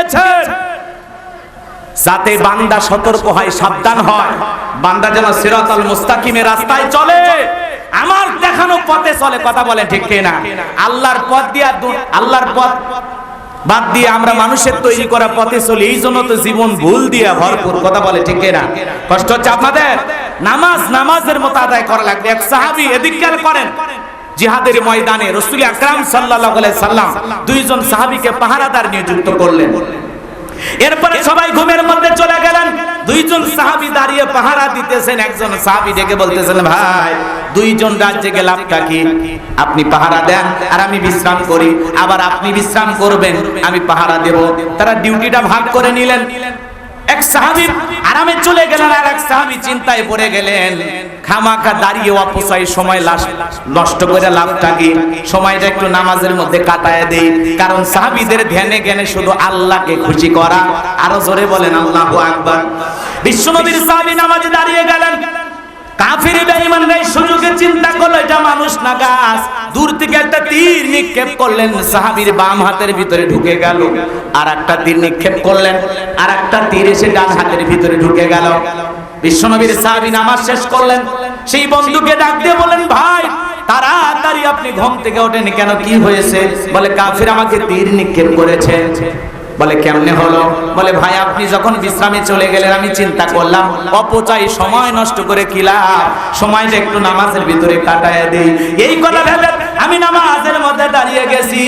দিয়েছেন যাতে বান্দা সতর্ক হয়, সাবধান হয়, বান্দা যেন সিরাতাল মুস্তাকিমের রাস্তায় চলে, আমার দেখানো পথে চলে। কথা বলে ঠিক কিনা? আল্লাহর পথ দিয়ে, আল্লাহর পথ বাদ দিয়ে আমরা মানুষের তৈরি করা পথে চলি, এই জন্য তো জীবন ভুল দিয়ে ভরপুর। কথা বলে ঠিক কিনা? কষ্ট হচ্ছে আপনাদের? নামাজের মতো আদায় করা লাগবে। এক সাহাবী এদিককার করেন জিহাদের ময়দানে রাসূল আকরাম সাল্লাল্লাহু আলাইহি সাল্লাম দুইজন সাহাবীকে পাহারাদার নিযুক্ত করলেন। এরপরে সবাই ঘুমের মধ্যে চলে গেলেন। দুইজন সাহাবী দাঁড়িয়ে পাহারা দিতেছেন। একজন সাহাবী ডেকে বলতেছেন, ভাই দুইজন রাত জেগে লাভটা কি? আপনি পাহারা দেন আর আমি বিশ্রাম করি, আবার আপনি বিশ্রাম করবেন, আমি পাহারা দেব। তারা ডিউটিটা ভাগ করে নিলেন। এক সাহাবী আরামে চলে গেলেন, আর এক সাহাবী চিন্তায় পড়ে গেলেন। খামাখা দাঁড়িয়ে অপচয় সময় নষ্ট করে লাভটা কি? সময়টা একটু নামাজের মধ্যে কাটায় দেই। কারণ সাহাবীদের ধ্যানে জ্ঞানে শুধু আল্লাহকে খুশি করা। আরো জোরে বলেন আল্লাহু আকবার। বিশ্বনবীর সাহাবী নামাজে দাঁড়িয়ে গেলেন। কাফির বেঈমানরা এই সুযোগে চিন্তা করলো এটা মানুষ না গাছ। দূর থেকে একটা তীর নিক্ষেপ করলেন, সাহাবীর বাম হাতের ভিতরে ঢুকে গেল। আর একটা তীর নিক্ষেপ করলেন, আর একটা তীর এসে ডান হাতের ভিতরে ঢুকে গেল। বিশ্বনবীর সাহাবী নামাজ শেষ করলেন। সেই বন্ধুকে ডাক দিয়ে বলেন, ভাই তাড়াতাড়ি আপনি ঘুম থেকে ওঠেন কেন, কি হয়েছে? বলে কাফির আমাকে তীর নিক্ষেপ করেছে। বলে কেমনে হলো? বলে ভাই আপনি যখন বিশ্রামে চলে গেলেন আমি চিন্তা করলাম অপচয় সময় নষ্ট করে কি লাভ, সময়টা একটু নামাজের ভিতরে কাটায় দেই। এই কথা ভেবে আমি নামাজের মধ্যে দাঁড়িয়ে গেছি,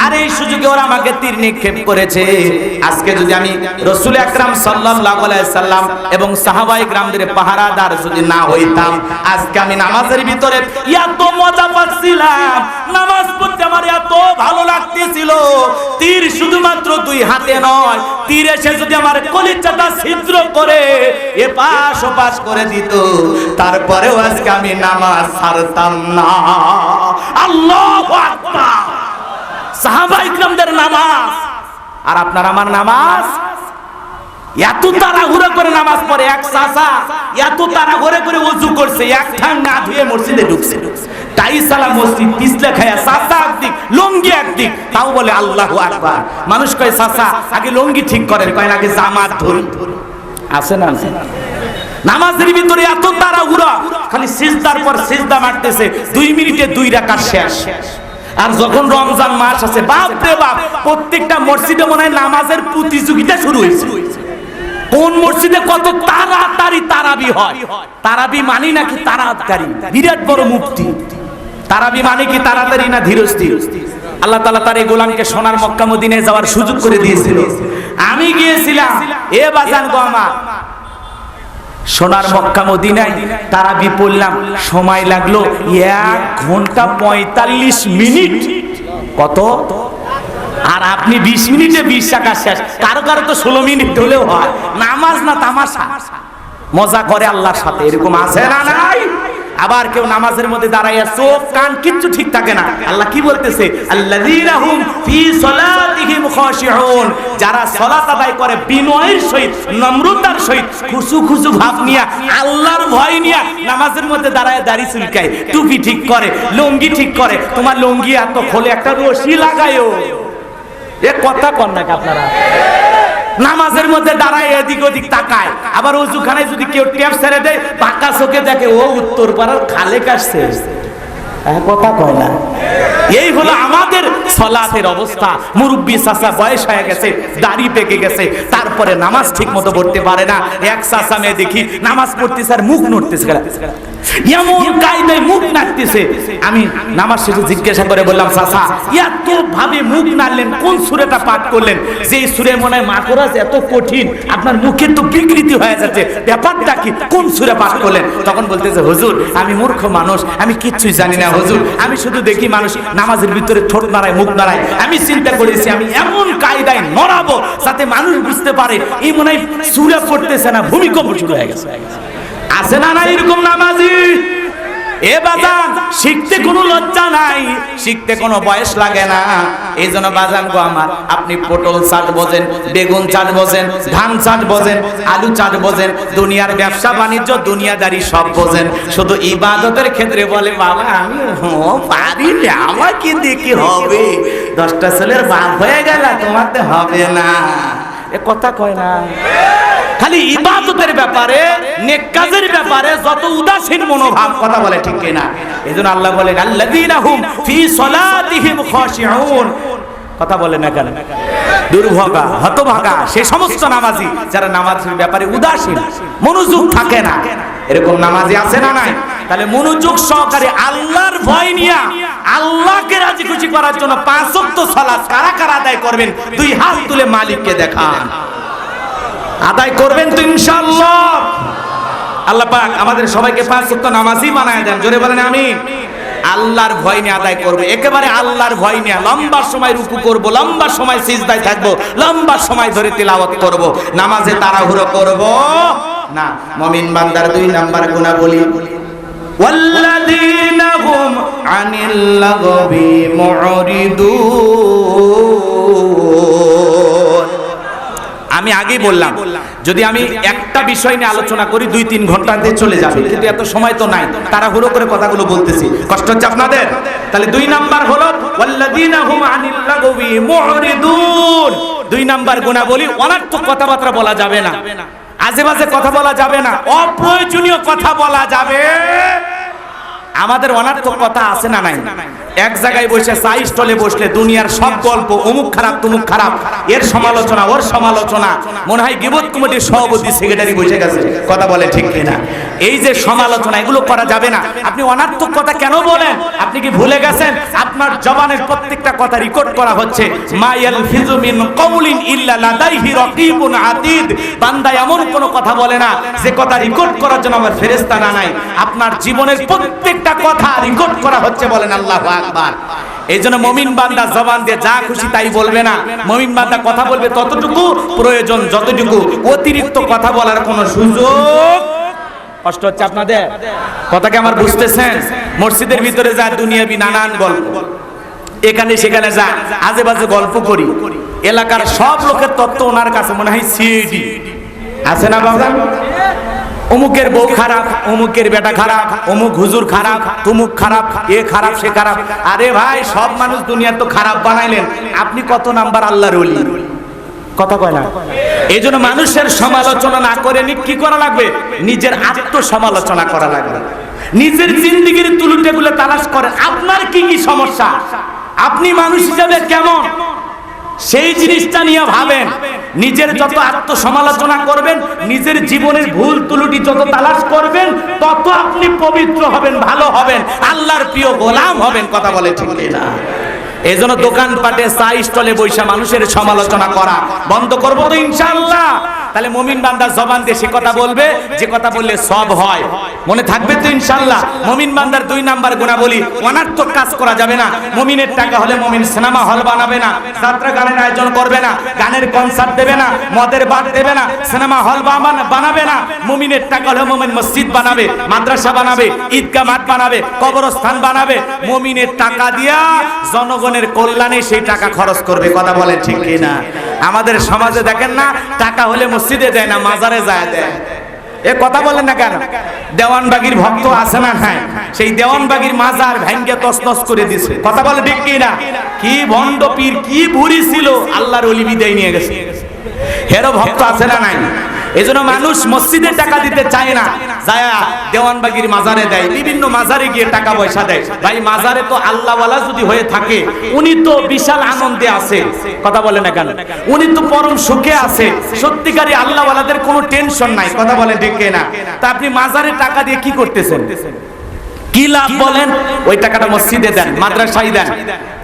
আর এই সুযোগে ওরা আমাকে তীর নিক্ষেপ করেছে। আজকে যদি আমি রাসূল আকরাম সাল্লাল্লাহু আলাইহি সাল্লাম এবং সাহাবায়ে কিরামদের পাহারাদার যদি না হইতাম, আজকে আমি নামাজের ভিতরে এত মজা পাচ্ছিলাম, নামাজ পড়তে আমার এত ভালো লাগতেছিল। তীর শুধুমাত্র দুই হাতে নয়, তীর এসে যদি আমার কলিজাটা ছিদ্র করে এপাশ ওপাশ করে দিত, তারপরেও আজকে আমি নামাজ ছাড়তাম না। আল্লাহু আকবার। সাহাবায়ে কিরামদের নামাজ আর আপনার আমার নামাজ, এত তাড়াহুড়ো করে নামাজ পড়ে। এক চাচা এত তাড়াহুড়ো করে ওযু করছে, এক ঠাং না ধুয়ে মসজিদে ঢুকছে। টাইসালা মসজিদ পিছলে খায়া, চাচা একদিক লুঙ্গি একদিক, তাও বলে আল্লাহু আকবার। মানুষ কয় চাচা আগে লুঙ্গি ঠিক করেন, কয় আগে জামাত ধরুন। আছে না? নামাজের ভিতরে এত তাড়াহুড়ো, খালি সিজদার পর সিজদা মারতেছে, 2 মিনিটে 2 রাকাত শেষ। আর যখন রমজান মাস আছে, বাপ রে বাপ, প্রত্যেকটা মসজিদে মনে হয় নামাজের প্রতিযোগিতা শুরু হয়েছে। কোন মসজিদে কত তাড়াতাড়ি তারাবি হয়। তারাবি মানি নাকি তাড়াতাড়ি? বিরাট বড় মুফতি। তারাবি মানে কি তাড়াতাড়ি না ধীরস্থির? আল্লাহ তাআলা তার এই গোলামকে সোনার মক্কা মদিনায় যাওয়ার সুযোগ করে দিয়েছিল। আমি গিয়েছিলাম, এ বাজান গো আমার, সোনার মক্কা মদিনায় তারাবি পড়লাম, সময় লাগলো 1 ঘন্টা 45 মিনিট। কত? আর আপনি 20 মিনিটে 20 টাকা শেষ। কারো কারো তো 16 মিনিট হলেও হয়। নামাজ না তামাশা, মজা করে আল্লাহর সাথে, এরকম আছে না নাই? আবার কেউ নামাজের মধ্যে দাঁড়াইয়া চোখ কান কিচ্ছু ঠিক থাকে না। আল্লাহ কি বলতেছে? আল্লাযীনা হুম ফি সলাতিহিম খাশিউন, যারা সালাত আদায় করে বিনয়ের সহিত, নম্রতার সহিত, খুশু খুশু ভাব নিয়ে, আল্লাহর ভয় নিয়ে নামাজের মধ্যে দাঁড়ায় দাড়ি চুলকায়, টুপি ঠিক করে, লুঙ্গি ঠিক করে। তোমার লুঙ্গি এত খোলে, একটা রশি লাগায়ও। এ কথা কন নাকি আপনারা? নামাজের মধ্যে দাঁড়ায় এদিক ওদিক তাকায়, আবার ওযুখানায় যদি কেউ ট্যাপ ছেড়ে দেয় পাকা চোখে দেখে ও উত্তর পাড়ার খালেক আসছে। কথা কয় না? এই হলো আমাদের সালাতের অবস্থা। মুরব্বি চাচা বয়স হয়ে গেছে, দাড়ি পেকে গেছে, তারপরে নামাজ ঠিক মতো পড়তে পারে না। এক চাচা মেয়ে দেখি নামাজ পড়তেছে আর মুখ নড়তেছে, এমন কায়দায় মুখ নাড়তেছে। আমি নামাজ শেষে জিজ্ঞাসা করে বললাম, চাচা এত ভাবে মুখ নাড়লেন, কোন সূরাটা পাঠ করলেন? যে সূরা মনে হয় মাকরাজ এত কঠিন, আপনার মুখে তো বিকৃতি হয়ে যাচ্ছে, ব্যাপারটা কি? কোন সূরা পাঠ করলেন? তখন বলতেছে, হুজুর আমি মূর্খ মানুষ, আমি কিচ্ছুই জানি না হুজুর, আমি শুধু দেখি মানুষ নামাজের ভিতরে ঠোঁট নাড়ায়, মুখ নাড়ায়। আমি চিন্তা করেছি আমি এমন কায়দায় নড়াবো যাতে মানুষ বুঝতে পারে এই মনে হয় সূরা পড়তেছে না, ভূমিকম্প শুরু হয়ে গেছে। আছে না না এরকম নামাজি? এ বাজান, শিখতে কোনো লজ্জা নাই, শিখতে কোনো বয়স লাগে না। এই জন্য বাজান গো আমার, আপনি পটল চাট বোঝেন, বেগুন চাট বোঝেন, ধান চাট বোঝেন, আলু চাট বোঝেন, দুনিয়ার ব্যবসা বাণিজ্য দুনিয়াদারি সব বোঝেন, শুধু ইবাদতের ক্ষেত্রে বলে বাবা আমি পারি না, আমার কি দেখি হবে? 10টা ছেলের বাপ হয়ে গেল, তোমাতে হবে না। এ কথা কয় না। খালি ইবাদতের ব্যাপারে, নেক কাজের ব্যাপারে যত উদাসীন মনোভাব, কথা বলে ঠিক কিনা? এজন্য আল্লাহ বলেন আল্লাযীনা হুম ফি সলাতিহিম খাশিউন। কথা বলে না কেন? দুর্ভাগা, হতভাগা সে সমস্ত নামাজি যারা নামাজের ব্যাপারে উদাসীন, মনোযোগ থাকে না। এরকম নামাজি আছে না নাই? তাহলে মনোযোগ সহকারে আল্লাহর ভয় নিয়ে আল্লাহকে রাজি খুশি করার জন্য 5 ওয়াক্ত সালাত কারা কারা আদায় করবেন? 2 হাত তুলে মালিককে দেখান। আদায় করবেন তো ইনশাআল্লাহ? আল্লাহ পাক আমাদের সবাইকে 5 ওয়াক্ত নামাজি বানায় দেন। জোরে বলেন আমিন। আল্লাহর ভয় নিয়ে আদায় করব, একেবারে আল্লাহর ভয় নিয়ে লম্বা সময় রুকু করব, লম্বা সময় সিজদায় থাকব, লম্বা সময় ধরে তিলাওয়াত করব, নামাজে তাড়াহুড়ো করব না। মুমিন বান্দার 2 নাম্বার গুণাবলী, ওয়াল্লাযীনা হুম আনিল লাগবি মুরিদুন। আমি আগেই বললাম যদি আমি একটা বিষয় নিয়ে আলোচনা করি 2-3 ঘন্টাতে চলে যাবে, কিন্তু এত সময় তো নাই, তাড়াহুড়ো করে কথাগুলো বলতেছি, কষ্ট হচ্ছে আপনাদের। তাহলে 2 নাম্বার হলো ওয়াল্লাযীনা হুম আনিল লাগবি মুরিদুন। 2 নাম্বার গুণাবলী, অনর্থক কথাবার্তা বলা যাবে না, আজেবাজে কথা বলা যাবে না, অপ্রয়োজনীয় কথা বলা যাবে। আমাদের অনর্থক কথা আছে না নাই? এক জায়গায় বসে চা স্টলে বসলে দুনিয়ার সব গল্প, অমুক খারাপ তমুক খারাপ, এর সমালোচনা ওর সমালোচনা, মনে হয় গিবত কমিটির সভাপতি সেক্রেটারি বসে গেছে, কথা বলে ঠিক কিনা? এই যে সমালোচনা, এগুলো করা যাবে না। আপনি অনর্থক কথা কেন বলেন? আপনি কি ভুলে গেছেন আপনার জবানের প্রত্যেকটা কথা রেকর্ড করা হচ্ছে? মা ইয়ালফিযু মিন কাউলিন ইল্লা লাদাইহি রাকীবুন আতীদ। বান্দা এমন কোন কথা বলে না যে কথা রেকর্ড করার জন্য আমার ফেরেশতা না নাই। আপনার জীবনের প্রত্যেকটা কথা রেকর্ড করা হচ্ছে, বলেন আল্লাহু আকবার। এইজন্য মুমিন বান্দা জবান দিয়ে যা খুশি তাই বলবে না। মুমিন বান্দা কথা বলবে ততটুকু প্রয়োজন, যতটুকু, অতিরিক্ত কথা বলার কোনো সুযোগ। কষ্ট হচ্ছে আপনাদের? কথাকে আমার বুঝতেছেন? মসজিদের ভিতরে যায় দুনিয়াবি নানান গল্প, এখানে সেখানে যায় আজেবাজে গল্প করি, এলাকার সব লোকের তত্ত্ব ওনার কাছে মনে হয় সিডি আছে না বাবা? অমুকের বউ খারাপ, অমুকের বেটা খারাপ, অমুক হুজুর খারাপ, তুমুক খারাপ, এ খারাপ সে খারাপ। আরে ভাই, সব মানুষ দুনিয়া তো খারাপ বানাইলেন, আপনি কত নাম্বার আল্লাহর ওলি? কথা কয় না। এই জন্য মানুষের সমালোচনা না করে কি করা লাগবে? নিজের আত্মসমালোচনা করা লাগবে। নিজের জিন্দেগির তুলুটেগুলো তালাশ করেন, আপনার কি কি সমস্যা, আপনি মানুষ হিসাবে কেমন, সেই জিনিসটা নিয়ে ভাবেন। নিজের যত আত্মসমালোচনা করবেন, নিজের জীবনের ভুল ত্রুটি যত তালাশ করবেন, তত আপনি পবিত্র হবেন, ভালো হবেন, আল্লাহর প্রিয় গোলাম হবেন। কথা বলে ঠিক না? এই জন্য দোকানপাটে চা স্টলে বৈশা মানুষের সমালোচনা করা বন্ধ করবো তো ইনশাআল্লাহ। তাহলে মুমিন বান্দা জবান দিয়ে সে কথা বলবে যে কথা বললে সব হয়, মনে থাকবে তো ইনশাআল্লাহ। মুমিন বান্দার 2 নাম্বার গুণাবলী, অনর্থক কাজ করা যাবে না। মুমিনের টাকা হলে মুমিন সিনেমা হল বানাবে না, যাত্রা গানের আয়োজন করবে না, গানের কনসার্ট দেবে না, মদের বার দেবে না, সিনেমা হল বানাবে না। মুমিনের টাকা হলে মুমিন মসজিদ বানাবে, মাদ্রাসা বানাবে, ঈদগাহ মাঠ বানাবে, কবরস্থান বানাবে। মুমিনের টাকা দিয়া জনগণের কল্যাণে সেই টাকা খরচ করবে। কথা বলেন ঠিক কিনা? আমাদের সমাজে দেখেন না, টাকা হলে মসজিদে দেয় না, মাজারে যায় দেয়। এ কথা বলেন না কেন? দেওয়ানবাগির ভক্ত আছে না? হ্যাঁ, সেই দেওয়ানবাগির মাজার ভেঙ্গে তছনছ করে দিছে। কথা বলে ঠিক কিনা? কি ভণ্ড পীর, কি ভুরি ছিল, আল্লাহর ওলি বিদায় নিয়ে গেছে। হেরো ভক্ত আছে না নাই? এজন্য মানুষ মসজিদে টাকা দিতে চায় না, যায় দেওয়ানবাগির মাজারে দেয়, বিভিন্ন মাজারে গিয়ে টাকা পয়সা দেয়। ভাই, মাজারে তো আল্লাহওয়ালা যদি হয়ে থাকে, উনি তো বিশাল আনন্দে আছে। কথা বলে না কেন? উনি তো পরম সুখে আছে। সত্যিকারী আল্লাহওয়ালাদের কোনো টেনশন নাই। কথা বলে ঠিক না? তা আপনি মাজারে টাকা দিয়ে কি করতেছেন? কি লাভ বলেন? ওই টাকাটা মসজিদে দেন, মাদ্রাসায় দেন,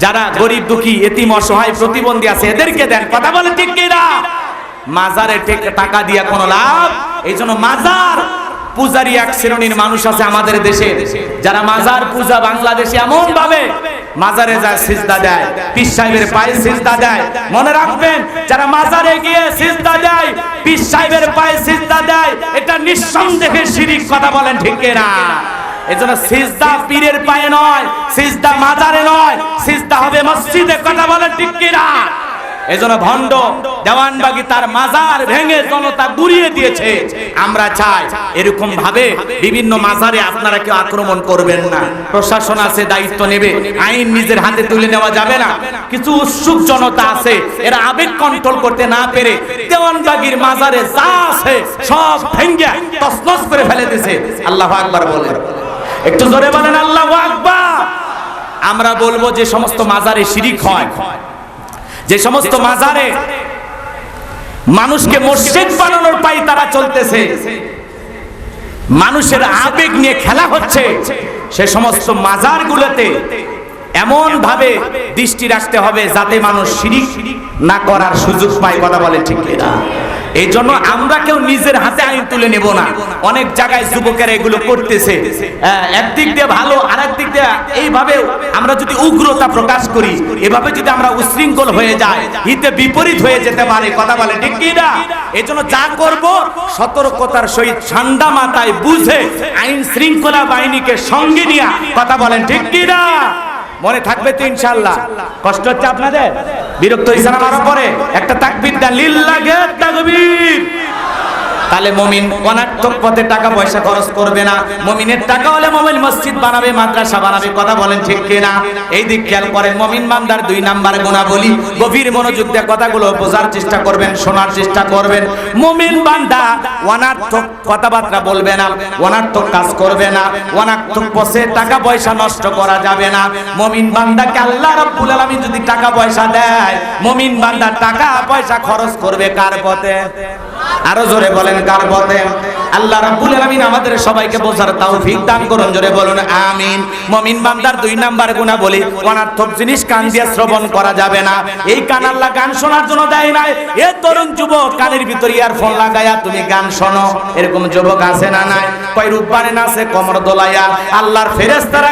যারা গরিব দুঃখী এতিম অসহায় প্রতিবন্ধী আছে এদেরকে দেন। কথা বলে ঠিক কিনা? মাজারে টাকা দিয়া কোনো লাভ? এই জন্য মাজার পূজারি এক শ্রেণীর মানুষ আছে আমাদের দেশে, যারা মাজার পূজা বাংলাদেশে এমন ভাবে মাজারে যায় সিজদা দেয়, পীর সাহেবের পায়ে সিজদা দেয়। মনে রাখবেন, যারা মাজারে গিয়ে সিজদা দেয়, পীর সাহেবের পায়ে সিজদা দেয়, এটা নিঃসন্দেহে শিরক। কথা বলেন ঠিক কিনা? এজন্য সিজদা পীরের পায়ে নয়, সিজদা মাজারে নয়, সিজদা হবে মসজিদে। কথা বলেন ঠিক কিনা? এজন্য ভণ্ড দেওয়ানবাগী তার মাজার ভেঙে জনতা গুড়িয়ে দিয়েছে। আমরা চাই এরকম ভাবে বিভিন্ন মাজারে আপনারা কেউ আক্রমণ করবেন না। প্রশাসন আছে, দায়িত্ব নেবে, আইন নিজের হাতে তুলে নেওয়া যাবে না। কিছু উৎসুক জনতা আছে, এরা আবেগ কন্ট্রোল করতে না পেরে দেওয়ানবাগীর মাজারে যা আছে সব ভেঙে তছনছ করে ফেলে দিয়েছে। আল্লাহু আকবার বলেন, একটু জোরে বলেন আল্লাহু আকবার। আমরা বলবো যে সমস্ত মাজারে শিরিক হয়, যে সমস্ত মাজারে মানুষকে মসজিদ বানানোর পাই তারা চলতেছে, মানুষের আবেগ নিয়ে খেলা হচ্ছে, সে সমস্ত মাজারগুলোতে এমন ভাবে দৃষ্টি রাখতে হবে যাতে মানুষ শিরিক না করার সুযোগ পায়। কথা বলে ঠিক কিনা? এই জন্য আমরা কেউ নিজের হাতে আইন তুলে নেব না। অনেক জায়গায় যুবকেরা এগুলো করতেছে, একদিক দিয়ে ভালো, আর একদিক দিয়ে এইভাবে আমরা যদি উগ্রতা প্রকাশ করি, এভাবে যদি আমরা উশৃঙ্খল হয়ে যাই, হিতে বিপরীত হয়ে যেতে পারে। কথা বলে ঠিক কিনা? এই জন্য যা করব সতর্কতার সহিত ঠান্ডা মাথায় বুঝে আইন শৃঙ্খলা বাহিনীকে সঙ্গে নিয়ে কথা বলেন ঠিক কিনা? মনে থাকবে তো ইনশাআল্লাহ? কষ্ট হচ্ছে আপনাদের? বিরক্ত হইছেন আমার উপরে? একটা তাকবীর দেন, লিল্লাহি তাকবীর। তাহলে মুমিন অনার্থক পথে টাকা পয়সা খরচ করবে না। মুমিনের টাকা হলে মুমিন মসজিদ বানাবে, মাদ্রাসা বানাবে। কথা বলেন ঠিক কিনা? এই দিক খেয়াল করেন। মুমিন বান্দার 2 নাম্বার গুণাবলী, গভীর মনোযোগ দিয়ে কথাগুলো বোঝার চেষ্টা করবেন, শোনার চেষ্টা করবেন। মুমিন বান্দা অনার্থক কথাবার্তা বলবে না, অনার্থক কাজ করবে না, অনার্থক পথে টাকা পয়সা নষ্ট করা যাবে না। মুমিন বান্দাকে আল্লাহ রাব্বুল আলামিন যদি টাকা পয়সা দেয়, মুমিন বান্দা টাকা পয়সা খরচ করবে কার পথে? আরো জোরে বলেন, কার পথে? আল্লাহ রাব্বুল আলামিন আমাদের সবাইকে বোঝার তৌফিক দান করুন। জোরে বলুন আমিন। মুমিন বান্দার 2 নাম্বার গুনাহ বলি, অনার্থক জিনিস কান দিয়ে শ্রবণ করা যাবে না। এই কান আল্লাহ গান শোনার জন্য দেয় নাই। এ তরুণ যুবক, কানের ভিতর ইয়ারফোন লাগায়া তুমি গান শোনো, এরকম যুবক আছে না নাই? কয় রূপবানে নাচে কমর দোলাইয়া, আল্লাহর ফেরেশতারা